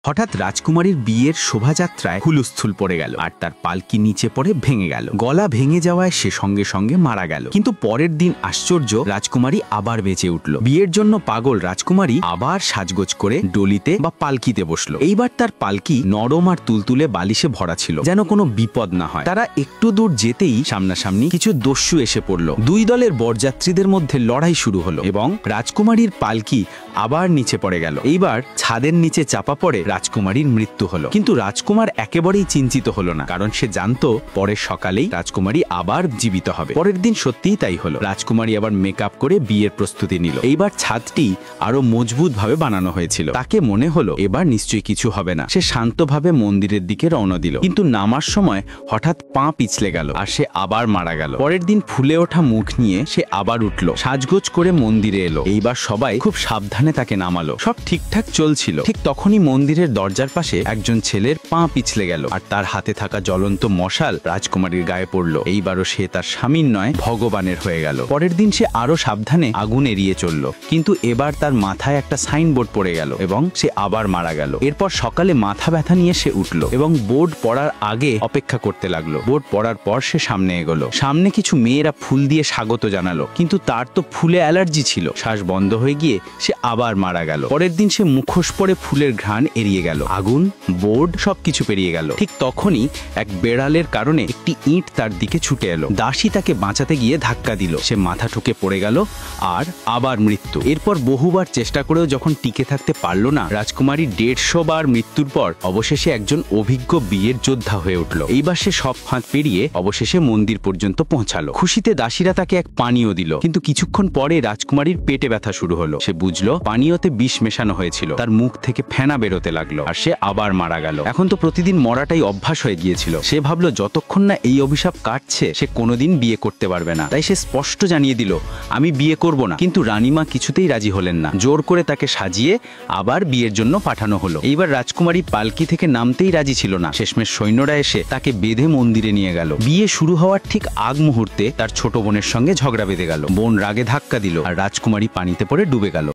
হঠাৎ রাজকুমারীর বিয়ের শোভাযাত্রায় হুলস্থুল পড়ে গেল আর তার পালকি নিচে পড়ে ভেঙে গেল। গলা ভেঙে যাওয়ায় সে সঙ্গে সঙ্গে মারা গেল। কিন্তু পরের দিন আশ্চর্য, রাজকুমারী আবার বেঁচে উঠল। বিয়ের জন্য পাগল রাজকুমারী আবার সাজগোজ করে ডলিতে বা পালকিতে বসলো। এইবার তার পালকি নরম আর তুলতুলে বালিশে ভরা ছিল, যেন কোনো বিপদ না হয়। তারা একটু দূর যেতেই সামনাসামনি কিছু দস্যু এসে পড়ল। দুই দলের বরযাত্রীদের মধ্যে লড়াই শুরু হলো এবং রাজকুমারীর পালকি আবার নিচে পড়ে গেল। এইবার ছাদের নিচে চাপা পড়ে রাজকুমারীর মৃত্যু হলো। কিন্তু রাজকুমার একেবারেই চিন্তিত হলো না, কারণ সে জানতো পরের সকালেই রাজকুমারী আবার জীবিত হবে। পরের দিন সত্যিই তাই হলো। রাজকুমারী আবার মেকআপ করে বিয়ের প্রস্তুতি নিল। এইবার ছাদটি আরো মজবুত ভাবে বানানো হয়েছিল। তাকে মনে হলো এবার নিশ্চয়ই কিছু হবে না। সে শান্তভাবে মন্দিরের দিকে রওনা দিল। কিন্তু নামার সময় হঠাৎ পা পিছলে গেল আর সে আবার মারা গেল। পরের দিন ফুলে ওঠা মুখ নিয়ে সে আবার উঠল, সাজগোজ করে মন্দিরে এলো। এইবার সবাই খুব সাবধানে তাকে নামালো। সব ঠিকঠাক চলছিল। ঠিক তখনই মন্দিরের দরজার পাশে একজন ছেলের পা পিছলে গেল আর তার হাতে থাকা জ্বলন্ত মশাল রাজকুমারীর গায়ে পড়ল। এইবারও সে তার স্বামীর নয় ভগবানের হয়ে গেল। পরের দিন সে আরো সাবধানে আগুন এড়িয়ে চলল, কিন্তু এবার তার মাথায় একটা সাইনবোর্ড পড়ে গেল এবং সে আবার মারা গেল। এরপর সকালে মাথা ব্যথা নিয়ে সে উঠল এবং বোর্ড পড়ার আগে অপেক্ষা করতে লাগলো। বোর্ড পড়ার পর সে সামনে এগোলো। সামনে কিছু মেয়েরা ফুল দিয়ে স্বাগত জানালো, কিন্তু তার তো ফুলে অ্যালার্জি ছিল। শ্বাস বন্ধ হয়ে গিয়ে সে আবার মারা গেল। পরের দিন সে মুখোশ পরে ফুলের ঘ্রাণ এড়িয়ে গেল। আগুন, বোর্ড সবকিছু পেরিয়ে গেল। ঠিক তখনই এক বেড়ালের কারণে একটি ইঁট তার দিকে ছুটে এলো। দাসী তাকে বাঁচাতে গিয়ে ধাক্কা দিল। সে মাথা ঠুকে পড়ে গেল আর আবার মৃত্যু। এরপর বহুবার চেষ্টা করেও যখন টিকে থাকতে পারল না, রাজকুমারী 150 বার মৃত্যুর পর অবশেষে একজন অভিজ্ঞ বিয়ের যোদ্ধা হয়ে উঠল। এইবার সে সব ফাঁদ পেরিয়ে অবশেষে মন্দির পর্যন্ত পৌঁছালো। খুশিতে দাসীরা তাকে এক পানীয় দিল, কিন্তু কিছুক্ষণ পরে রাজকুমারীর পেটে ব্যথা শুরু হলো। সে বুঝলো পানীয়তে বিষ মেশানো হয়েছিল। তার মুখ থেকে ফেনা বেরোতে লাগলো আর সে আবার মারা গেল। এখন তো প্রতিদিন মরাটাই অভ্যাস হয়ে গিয়েছিল। সে ভাবলো যতক্ষণ না এই অভিশাপ কাটছে সে কোনোদিন বিয়ে করতে পারবে না। তাই সে স্পষ্ট জানিয়ে দিল, আমি বিয়ে করব না। কিন্তু রানীমা কিছুতেই রাজি হলেন না। জোর করে তাকে সাজিয়ে আবার বিয়ের জন্য পাঠানো হলো। এইবার রাজকুমারী পালকি থেকে নামতেই রাজি ছিল না। শেষমেশ সৈন্যরা এসে তাকে বেঁধে মন্দিরে নিয়ে গেল। বিয়ে শুরু হওয়ার ঠিক আগ মুহূর্তে তার ছোট বোনের সঙ্গে ঝগড়া বেঁধে গেল। বোন রাগে ধাক্কা দিল আর রাজকুমারী পানিতে পড়ে ডুবে গেল।